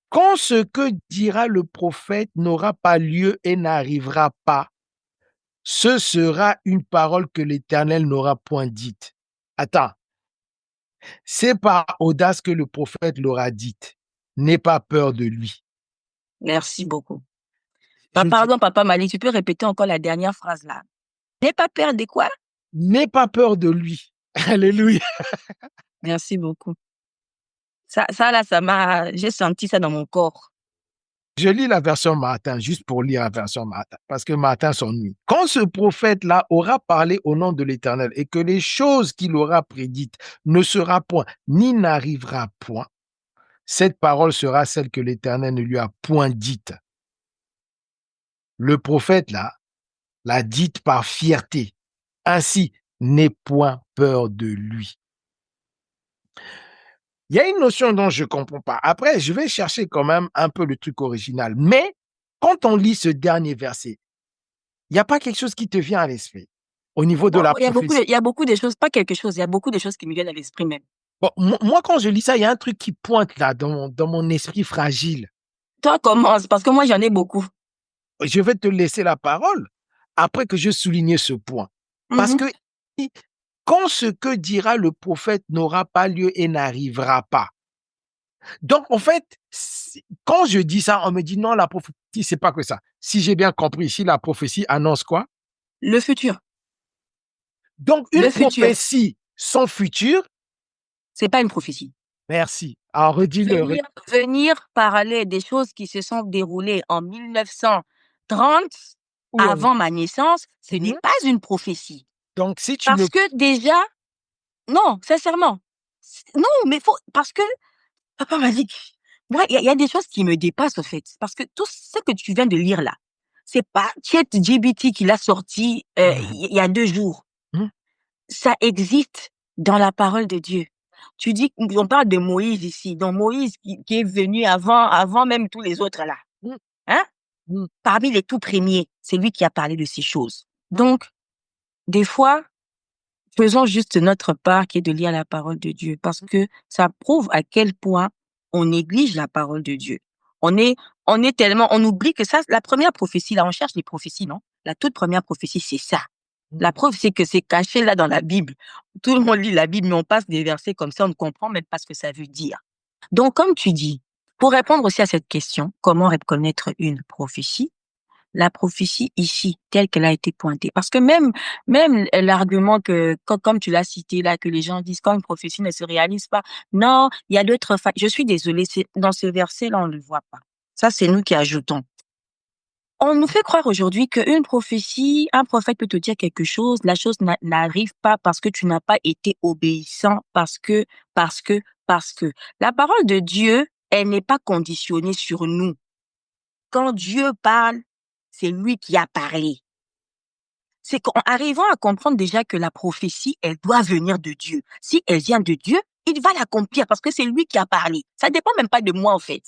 quand ce que dira le prophète n'aura pas lieu et n'arrivera pas, ce sera une parole que l'Éternel n'aura point dite. Attends, c'est par audace que le prophète l'aura dite. N'aie pas peur de lui. Merci beaucoup. Je me dis, Pardon, Papa Mali, tu peux répéter encore la dernière phrase là. N'aie pas peur de quoi? n'aie pas peur de lui. Alléluia. Merci beaucoup. Ça là, j'ai senti ça dans mon corps. Je lis la version Martin, juste pour lire la version Martin, parce que Martin s'ennuie. Quand ce prophète-là aura parlé au nom de l'Éternel et que les choses qu'il aura prédites ne sera point, ni n'arrivera point, cette parole sera celle que l'Éternel ne lui a point dite. Le prophète, là, l'a dite par fierté. Ainsi, n'aie point peur de lui. Il y a une notion dont je ne comprends pas. Après, je vais chercher quand même un peu le truc original. Mais quand on lit ce dernier verset, il n'y a pas quelque chose qui te vient à l'esprit au niveau de Bon, la prophétie. il y a beaucoup de choses, pas quelque chose, il y a beaucoup de choses qui me viennent à l'esprit même. Bon, moi, quand je lis ça, il y a un truc qui pointe là dans mon esprit fragile. Toi, commence, parce que moi, j'en ai beaucoup. Je vais te laisser la parole après que je souligne ce point. Parce Mhm. que quand ce que dira le prophète n'aura pas lieu et n'arrivera pas. Donc, en fait, quand je dis ça, on me dit non, la prophétie, c'est pas que ça. Si j'ai bien compris ici, la prophétie annonce quoi? Le futur. Donc, Le une futur. prophétie sans futur, C'est pas une prophétie. merci. Alors, redis-le. Venir parler des choses qui se sont déroulées en 1930, Où on est. avant ma naissance, ce n'est Mhm. pas une prophétie. Donc, si tu me... Parce que déjà, non, sincèrement. Non, mais parce que papa m'a dit, moi, il y a des choses qui me dépassent, au fait. Parce que tout ce que tu viens de lire là, c'est pas ChatGPT qui l'a sorti Mhm. il y a 2 jours. Mhm. Ça existe dans la parole de Dieu. Tu dis, on parle de Moïse ici, donc Moïse qui est venu avant même tous les autres là. Hein? Mhm. Parmi les tout premiers, c'est lui qui a parlé de ces choses. Donc, des fois, faisons juste notre part qui est de lire la parole de Dieu parce que ça prouve à quel point on néglige la parole de Dieu. On est, on oublie que ça, la première prophétie, là, on cherche les prophéties, non? La toute première prophétie, c'est ça. La preuve, c'est que c'est caché là dans la Bible. Tout le monde lit la Bible, mais on passe des versets comme ça, on ne comprend même pas ce que ça veut dire. Donc, comme tu dis, pour répondre aussi à cette question, comment reconnaître une prophétie? La prophétie ici, telle qu'elle a été pointée. Parce que même l'argument comme tu l'as cité là, que les gens disent quand une prophétie ne se réalise pas, non, il y a d'autres faits. Je suis désolée, dans ce verset-là, on ne le voit pas. Ça, c'est nous qui ajoutons. On nous fait croire aujourd'hui qu'une prophétie, un prophète peut te dire quelque chose, la chose n'arrive pas parce que tu n'as pas été obéissant, parce que, parce que. La parole de Dieu, elle n'est pas conditionnée sur nous. Quand Dieu parle, c'est lui qui a parlé. C'est qu'en arrivant à comprendre déjà que la prophétie, elle doit venir de Dieu. Si elle vient de Dieu, il va l'accomplir parce que c'est lui qui a parlé. Ça dépend même pas de moi, en fait.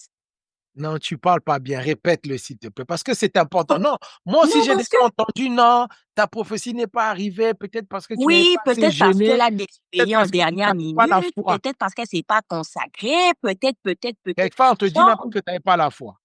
Non, tu parles pas bien. Répète-le, s'il te plaît, parce que c'est important. Non, moi aussi, Non, j'ai déjà parce que, entendu, non, ta prophétie n'est pas arrivée, peut-être parce que tu n'avais oui, pas assez peut-être parce qu'elle gêné, a peut-être l'expérience parce que tu dernière n'avais pas la minute, foi. peut-être parce qu'elle s'est pas consacrée, peut-être. Quelquefois, on te dit même Genre, que tu n'avais pas la foi.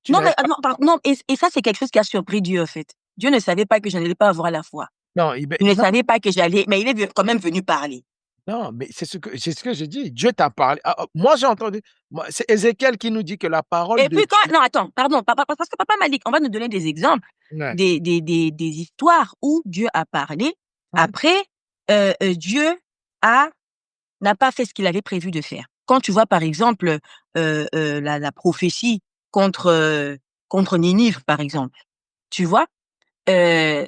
Tu non, n'avais mais, pas... non, et ça, c'est quelque chose qui a surpris Dieu, en fait. Dieu ne savait pas que je n'allais pas avoir la foi. Non, Il ne non, savait pas que j'allais, mais il est quand même venu parler. non, mais c'est ce que je dis. Dieu t'a parlé. Moi, j'ai entendu. C'est Ézéchiel qui nous dit que la parole Et de puis Dieu. non, attends, pardon, parce que papa m'a dit, on va nous donner des exemples, Ouais. des histoires où Dieu a parlé. Hein? Après, Dieu a, n'a pas fait ce qu'il avait prévu de faire. Quand tu vois, par exemple, la prophétie contre Ninive, par exemple, tu vois, euh,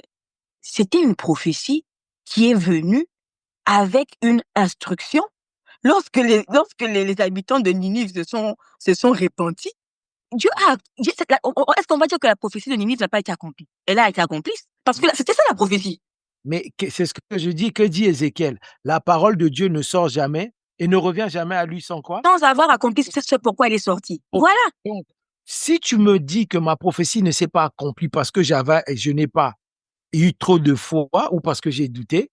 c'était une prophétie qui est venue avec une instruction. Lorsque les habitants de Ninive se sont repentis, Dieu a, est-ce qu'on va dire que la prophétie de Ninive n'a pas été accomplie? Elle a été accomplie parce que c'était ça la prophétie. Mais c'est ce que je dis. Que dit Ézéchiel? La parole de Dieu ne sort jamais et ne revient jamais à lui sans quoi? Sans avoir accompli ce pourquoi elle est sortie. Oh, Voilà. donc, si tu me dis que ma prophétie ne s'est pas accomplie parce que je n'ai pas eu trop de foi ou parce que j'ai douté,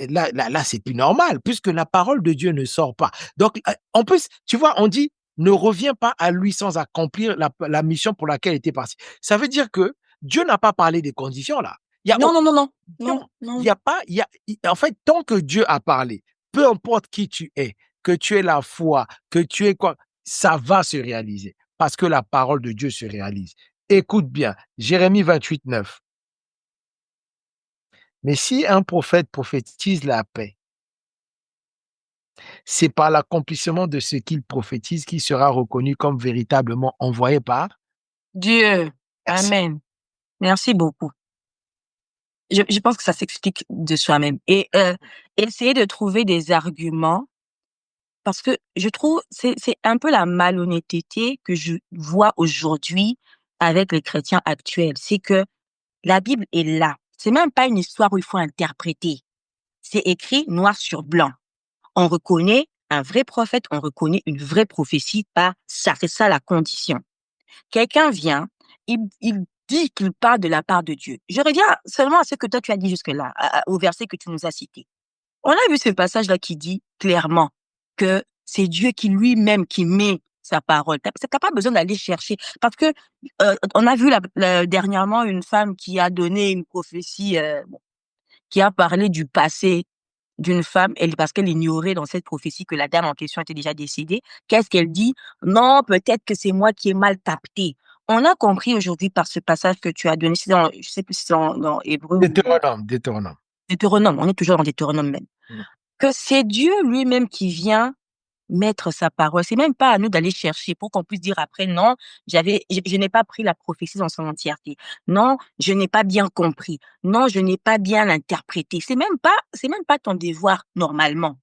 là, c'est plus normal puisque la parole de Dieu ne sort pas. Donc, en plus, tu vois, on dit ne reviens pas à lui sans accomplir la mission pour laquelle il était parti. Ça veut dire que Dieu n'a pas parlé des conditions là. Il y a Non, non, non, non. Non, donc, non. en fait, tant que Dieu a parlé, peu importe qui tu es, que tu aies la foi, que tu aies quoi, ça va se réaliser parce que la parole de Dieu se réalise. Écoute bien, Jérémie 28, 9. Mais si un prophète prophétise la paix, c'est par l'accomplissement de ce qu'il prophétise qu'il sera reconnu comme véritablement envoyé par. Dieu. Merci. Amen. Merci beaucoup. Je pense que ça s'explique de soi-même. Et essayer de trouver des arguments, parce que je trouve c'est un peu la malhonnêteté que je vois aujourd'hui avec les chrétiens actuels. C'est que la Bible est là. C'est même pas une histoire où il faut interpréter. C'est écrit noir sur blanc. On reconnaît un vrai prophète, on reconnaît une vraie prophétie par ça. C'est ça la condition. Quelqu'un vient, il dit qu'il parle de la part de Dieu. Je reviens seulement à ce que toi tu as dit jusque-là, au verset que tu nous as cité. On a vu ce passage-là qui dit clairement que c'est Dieu qui lui-même qui met sa parole. T'as pas besoin d'aller chercher. Parce que on a vu dernièrement une femme qui a donné une prophétie, qui a parlé du passé d'une femme, parce qu'elle ignorait dans cette prophétie que la dame en question était déjà décédée. Qu'est-ce qu'elle dit? Non, peut-être que c'est moi qui ai mal capté. On a compris aujourd'hui par ce passage que tu as donné, je sais plus si c'est dans Hébreu ou Deutéronome. Deutéronome, on est toujours dans Deutéronome même, Mm. que c'est Dieu lui-même qui vient mettre sa parole. C'est même pas à nous d'aller chercher pour qu'on puisse dire après, non, je n'ai pas pris la prophétie dans son entièreté. Non, je n'ai pas bien compris. Non, je n'ai pas bien interprété. C'est même pas ton devoir, normalement.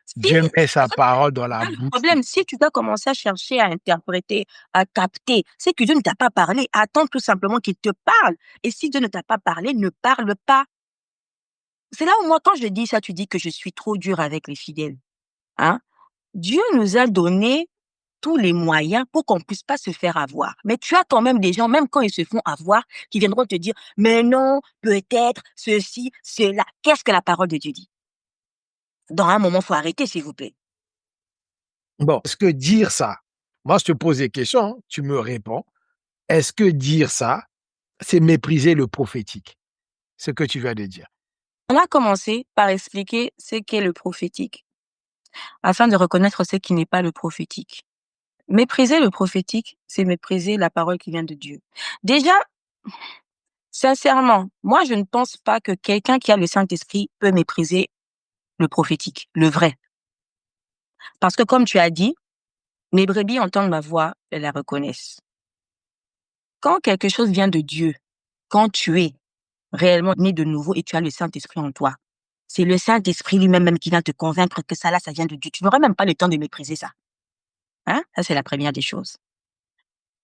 Si, Dieu met c'est sa ça parole dans la le bouche. problème. Si tu dois commencer à chercher, à interpréter, à capter, c'est que Dieu ne t'a pas parlé. Attends tout simplement qu'il te parle. Et si Dieu ne t'a pas parlé, ne parle pas. C'est là où moi, quand je dis ça, tu dis que je suis trop dur avec les fidèles. Hein? Dieu nous a donné tous les moyens pour qu'on puisse pas se faire avoir. Mais tu as quand même des gens, même quand ils se font avoir, qui viendront te dire, mais non, peut-être, ceci, cela. Qu'est-ce que la parole de Dieu dit? Dans un moment, faut arrêter, s'il vous plaît. Bon, est-ce que dire ça, moi je te pose des questions, hein, tu me réponds. Est-ce que dire ça, c'est mépriser le prophétique? Ce que tu viens de dire. On a commencé par expliquer ce qu'est le prophétique, afin de reconnaître ce qui n'est pas le prophétique. Mépriser le prophétique, c'est mépriser la parole qui vient de Dieu. Déjà, sincèrement, moi, je ne pense pas que quelqu'un qui a le Saint-Esprit peut mépriser le prophétique, le vrai. Parce que comme tu as dit, mes brebis entendent ma voix, elles la reconnaissent. Quand quelque chose vient de Dieu, quand tu es réellement né de nouveau et tu as le Saint-Esprit en toi, c'est le Saint-Esprit lui-même même qui vient te convaincre que ça là, ça vient de Dieu. Tu n'auras même pas le temps de mépriser ça. Hein? Ça, c'est la première des choses.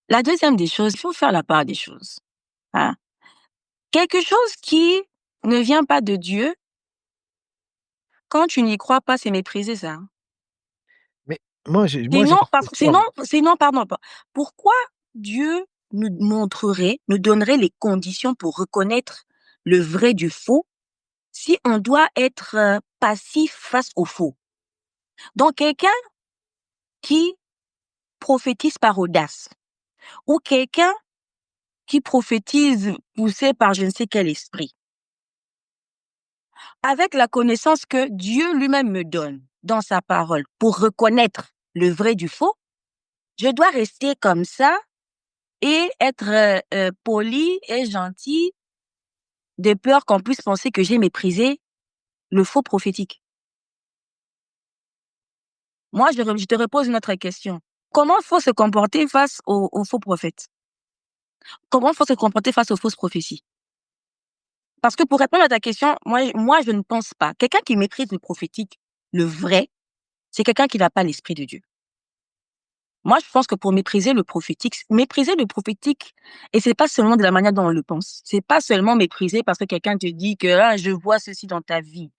La deuxième des choses, il faut faire la part des choses. Hein? Quelque chose qui ne vient pas de Dieu, quand tu n'y crois pas, c'est mépriser ça. Hein. Mais moi, j'ai Sinon, une question. pardon, pourquoi Dieu nous montrerait, nous donnerait les conditions pour reconnaître le vrai du faux si on doit être passif face au faux? Donc, quelqu'un qui prophétise par audace ou quelqu'un qui prophétise poussé par je ne sais quel esprit, avec la connaissance que Dieu lui-même me donne dans sa parole pour reconnaître le vrai du faux, je dois rester comme ça et être poli et gentil de peur qu'on puisse penser que j'ai méprisé le faux prophétique. Moi, je te repose une autre question. Comment il faut se comporter face aux faux prophètes? Comment il faut se comporter face aux fausses prophéties? Parce que pour répondre à ta question, moi, je ne pense pas. Quelqu'un qui méprise le prophétique, le vrai, c'est quelqu'un qui n'a pas l'esprit de Dieu. Moi, je pense que pour mépriser le prophétique, et c'est pas seulement de la manière dont on le pense. C'est pas seulement mépriser parce que quelqu'un te dit que ah, je vois ceci dans ta vie.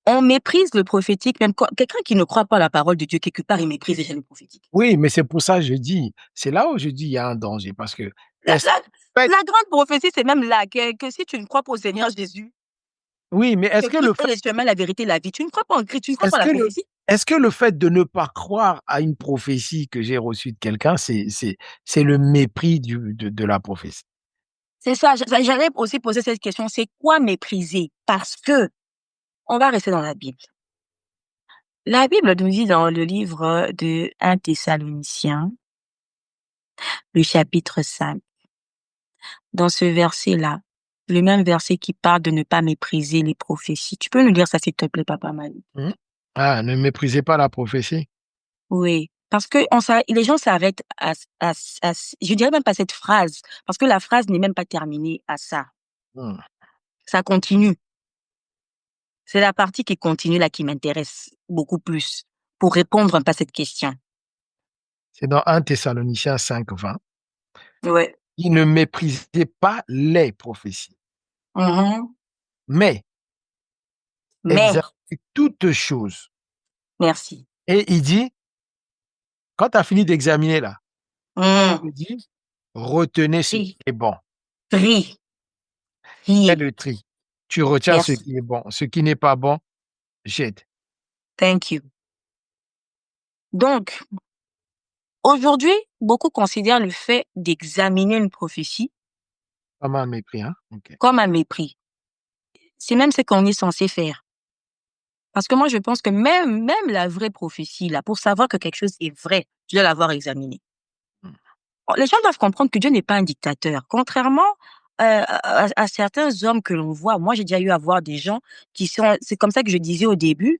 On méprise le prophétique, même quand quelqu'un qui ne croit pas à la parole de Dieu, quelque part, il méprise déjà le prophétique. Oui, mais c'est pour ça que je dis, c'est là où je dis il y a un danger parce que La, est-ce la, fait la grande prophétie, c'est même là que si tu ne crois pas au Seigneur Jésus, oui, mais que Christ est le chemin, la vérité, la vie, tu ne crois pas en Christ, tu ne crois pas est-ce à la que le prophétie. est-ce que le fait de ne pas croire à une prophétie que j'ai reçue de quelqu'un, c'est le mépris de la prophétie? C'est ça, j'allais aussi poser cette question, c'est quoi mépriser? Parce que, on va rester dans la Bible. La Bible nous dit dans le livre de 1 Thessaloniciens, le chapitre 5, dans ce verset-là, le même verset qui parle de ne pas mépriser les prophéties. Tu peux nous lire ça, s'il te plaît, Papa Mali? Mmh. Ah, ne méprisez pas la prophétie? Oui, parce que les gens s'arrêtent je dirais même pas cette phrase, parce que la phrase n'est même pas terminée à ça. Mmh. Ça continue. C'est la partie qui continue là qui m'intéresse beaucoup plus pour répondre un peu à cette question. C'est dans 1 Thessaloniciens 5:20. Ouais. «Il ne méprisez pas les prophéties, Mmh. mais Mais, examinez toutes choses». merci. Et il dit, quand tu as fini d'examiner là, Mmh. il dit: «Retenez ce qui Tri, est bon». tri, Fais trier. le tri. Tu retiens ce Merci. qui est bon, ce qui n'est pas bon, jette. Thank you. Donc, aujourd'hui, beaucoup considèrent le fait d'examiner une prophétie Pas mal mépris, hein? OK. comme un mépris. C'est même ce qu'on est censé faire. Parce que moi, je pense que même la vraie prophétie, là, pour savoir que quelque chose est vrai, tu dois l'avoir examiné. Mmh. Les gens doivent comprendre que Dieu n'est pas un dictateur. Contrairement à certains hommes que l'on voit, moi, j'ai déjà eu à voir des gens qui sont, c'est comme ça que je disais au début,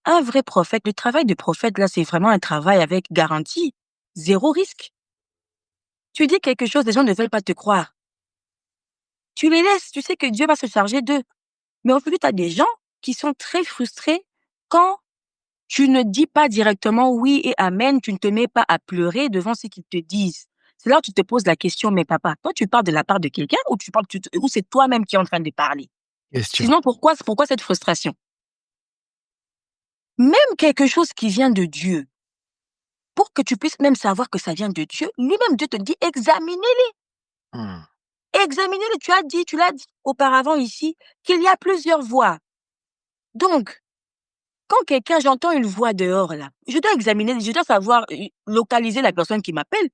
un vrai prophète, le travail de prophète, là, c'est vraiment un travail avec garantie, zéro risque. Tu dis quelque chose, les gens ne veulent pas te croire. Tu les laisses, tu sais que Dieu va se charger d'eux. Mais aujourd'hui, tu as des gens qui sont très frustrés quand tu ne dis pas directement oui et amen, tu ne te mets pas à pleurer devant ce qu'ils te disent. C'est là où tu te poses la question, mais papa, toi, tu parles de la part de quelqu'un ou ou c'est toi-même qui es en train de parler? Question. Sinon, pourquoi cette frustration? Même quelque chose qui vient de Dieu, pour que tu puisses même savoir que ça vient de Dieu, lui-même, Dieu te dit, examinez-les, Mmh. examinez-les. Tu l'as dit auparavant ici, qu'il y a plusieurs voies. Donc, quand j'entends une voix dehors là, je dois examiner, je dois savoir localiser la personne qui m'appelle.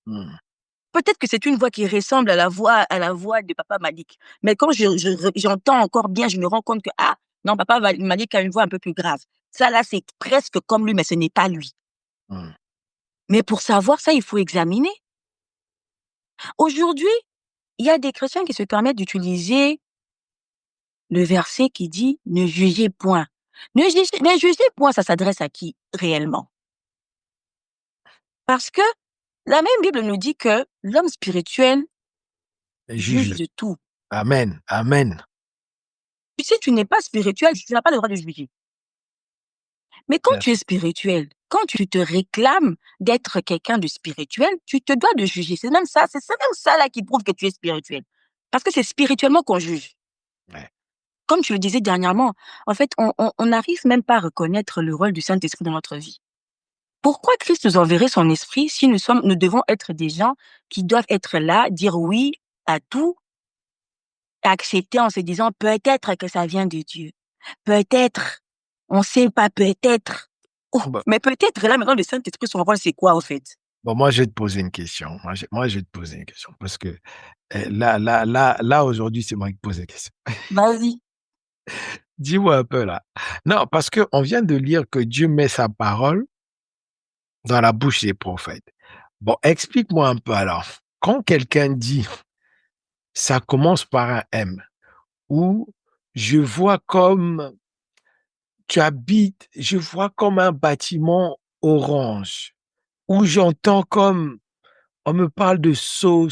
Mmh. Peut-être que c'est une voix qui ressemble à la voix de papa Malik. Mais quand j'entends encore bien, je me rends compte que, ah, non, Malik a une voix un peu plus grave. Ça là, c'est presque comme lui, mais ce n'est pas lui. Mmh. Mais pour savoir ça, il faut examiner. Aujourd'hui, il y a des chrétiens qui se permettent d'utiliser le verset qui dit: «Ne jugez point». Ne jugez point, ça s'adresse à qui réellement? Parce que la même Bible nous dit que l'homme spirituel juge Juge. de tout. Amen, amen. Si tu n'es pas spirituel, tu n'as pas le droit de juger. Mais quand tu es Merci. spirituel, quand tu te réclames d'être quelqu'un de spirituel, tu te dois de juger. C'est même ça là qui prouve que tu es spirituel. Parce que c'est spirituellement qu'on juge. Ouais. Comme tu le disais dernièrement, en fait, on n'arrive même pas à reconnaître le rôle du Saint-Esprit dans notre vie. Pourquoi Christ nous enverrait son esprit si nous devons être des gens qui doivent être là, dire oui à tout, accepter en se disant peut-être que ça vient de Dieu. Peut-être. On sait pas, peut-être. Oh, Bah, mais peut-être là maintenant le Saint-Esprit, son rôle, c'est quoi, en fait? bon, moi, je vais te poser une question. Moi, je vais te poser une question parce que, là, aujourd'hui, c'est moi qui te pose la question. Vas-y. Dis-moi un peu là. Non, parce qu'on vient de lire que Dieu met sa parole dans la bouche des prophètes. Bon, explique-moi un peu alors. Quand quelqu'un dit: «Ça commence par un M» ou «Je vois comme tu habites, je vois comme un bâtiment orange» ou j'entends comme on me parle de so.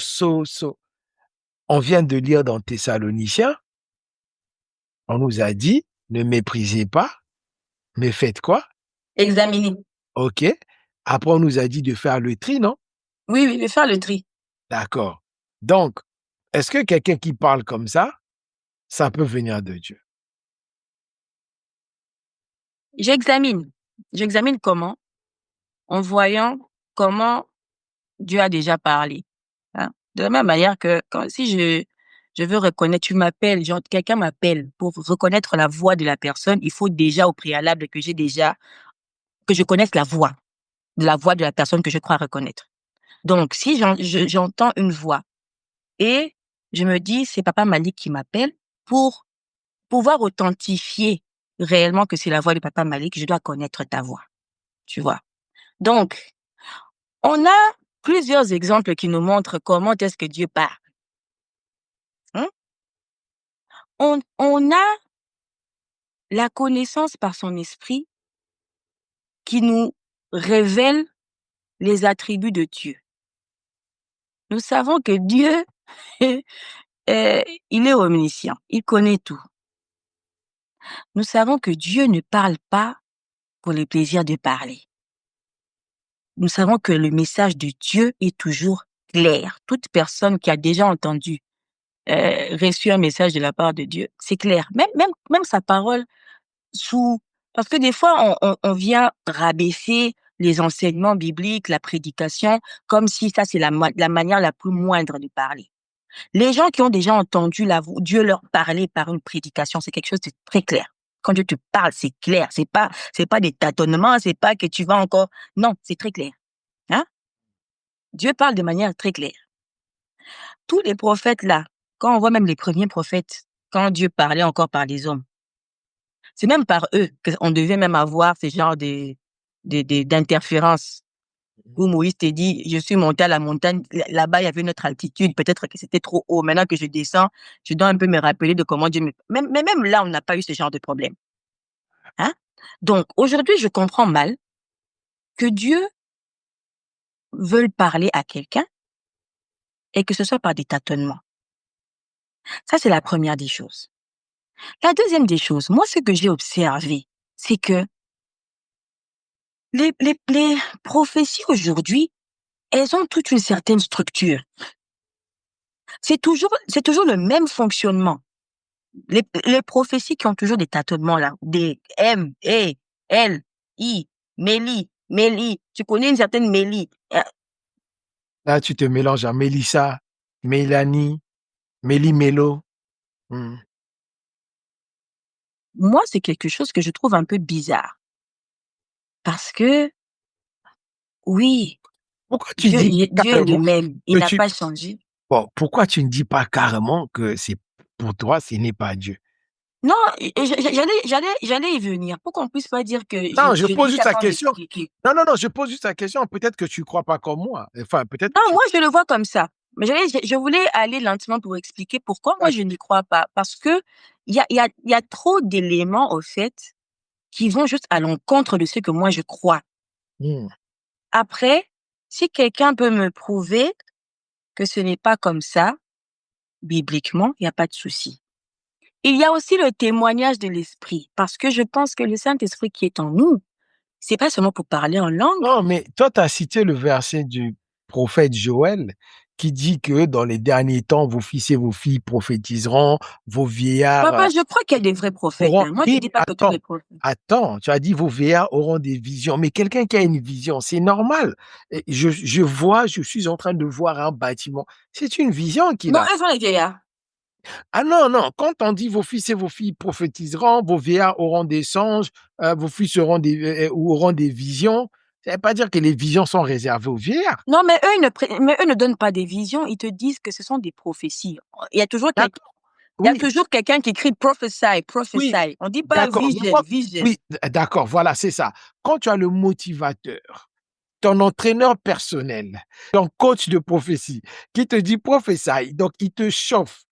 On vient de lire dans Thessaloniciens On nous a dit, ne méprisez pas, mais faites quoi? Examiner. OK. Après, on nous a dit de faire le tri, non? Oui, oui, de faire le tri. D'accord. Donc, est-ce que quelqu'un qui parle comme ça peut venir de Dieu? J'examine. J'examine comment? En voyant comment Dieu a déjà parlé, hein. De la même manière que si je veux reconnaître, tu m'appelles, genre quelqu'un m'appelle, pour reconnaître la voix de la personne, il faut déjà au préalable que je connaisse la voix de la personne que je crois reconnaître. Donc si j'entends une voix et je me dis: «C'est papa Malik qui m'appelle», pour pouvoir authentifier réellement que c'est la voix de papa Malik, je dois connaître ta voix, tu vois? Donc, on a plusieurs exemples qui nous montrent comment est-ce que Dieu parle, hein. On a la connaissance par son esprit qui nous révèle les attributs de Dieu. Nous savons que Dieu, il est omniscient, il connaît tout. Nous savons que Dieu ne parle pas pour le plaisir de parler. Nous savons que le message de Dieu est toujours clair. Toute personne qui a déjà entendu, reçu un message de la part de Dieu, c'est clair. Même sa parole sous parce que des fois on vient rabaisser les enseignements bibliques, la prédication, comme si ça c'est la manière la plus moindre de parler. Les gens qui ont déjà entendu Dieu leur parler par une prédication, c'est quelque chose de très clair. Quand Dieu te parle, c'est clair, c'est pas des tâtonnements, c'est pas que tu vas encore non, c'est très clair, hein? Dieu parle de manière très claire. Tous les prophètes là, quand on voit même les premiers prophètes, quand Dieu parlait encore par les hommes, c'est même par eux qu'on devait même avoir ce genre d'interférences où Moïse te dit: «Je suis monté à la montagne, là-bas, il y avait une autre altitude, peut-être que c'était trop haut. Maintenant que je descends, je dois un peu me rappeler de comment Dieu me» même là, on n'a pas eu ce genre de problème, hein? Donc aujourd'hui, je comprends mal que Dieu veuille parler à quelqu'un et que ce soit par des tâtonnements. Ça, c'est la première des choses. La deuxième des choses, moi, ce que j'ai observé, c'est que les prophéties aujourd'hui, elles ont toute une certaine structure. C'est toujours le même fonctionnement. Les prophéties qui ont toujours des tâtonnements là, des M, E, L, I, Mélie, Mélie. Tu connais une certaine Mélie. Là, tu te mélanges à Mélissa, Mélanie, Méli-Mélo. Mmh. Moi, c'est quelque chose que je trouve un peu bizarre. Parce que, oui, Pourquoi tu dis Dieu est le carrément même. Il que n'a tu pas changé. bon, pourquoi tu ne dis pas carrément que c'est pour toi, ce n'est pas Dieu? Non, et j'allais y venir pour qu'on puisse pas dire que Non, je je pose dis juste ça la sans question. expliquer. Non, non, non, je pose juste la question. Peut-être que tu crois pas comme moi. Enfin, peut-être que Non, tu moi, je le vois comme ça. Mais je voulais aller lentement pour expliquer pourquoi moi je n'y crois pas. Parce que il y a trop d'éléments, au fait, qui vont juste à l'encontre de ce que moi je crois. mmh. Après, si quelqu'un peut me prouver que ce n'est pas comme ça, bibliquement, il y a pas de souci. Il y a aussi le témoignage de l'esprit. Parce que je pense que le Saint-Esprit qui est en nous, c'est pas seulement pour parler en langue. Non, mais toi, tu as cité le verset du prophète Joël qui dit que dans les derniers temps, vos fils et vos filles prophétiseront, vos vieillards, Papa, je crois qu'il y a des vrais prophètes, auront hein. Moi, je oui, dis pas que tous attends, les prophètes. attends, tu as dit: «Vos vieillards auront des visions», mais quelqu'un qui a une vision, c'est normal. Et je suis en train de voir un bâtiment. C'est une vision qu'il Non, a. eux sont les vieillards. Ah non, non, quand on dit: «Vos fils et vos filles prophétiseront, vos vieillards auront des songes, vos fils auront des visions», ça veut pas dire que les visions sont réservées aux vieillards. Non, mais eux ne donnent pas des visions, ils te disent que ce sont des prophéties. Il y a toujours quel D'accord, il y a oui, toujours quelqu'un qui crie: «Prophesy, oui, prophesy». On dit pas: d'accord, mais «Vision, moi vision». oui, d'accord, voilà, c'est ça. Quand tu as le motivateur, ton entraîneur personnel, ton coach de prophétie qui te dit: «Prophesy», donc il te chauffe.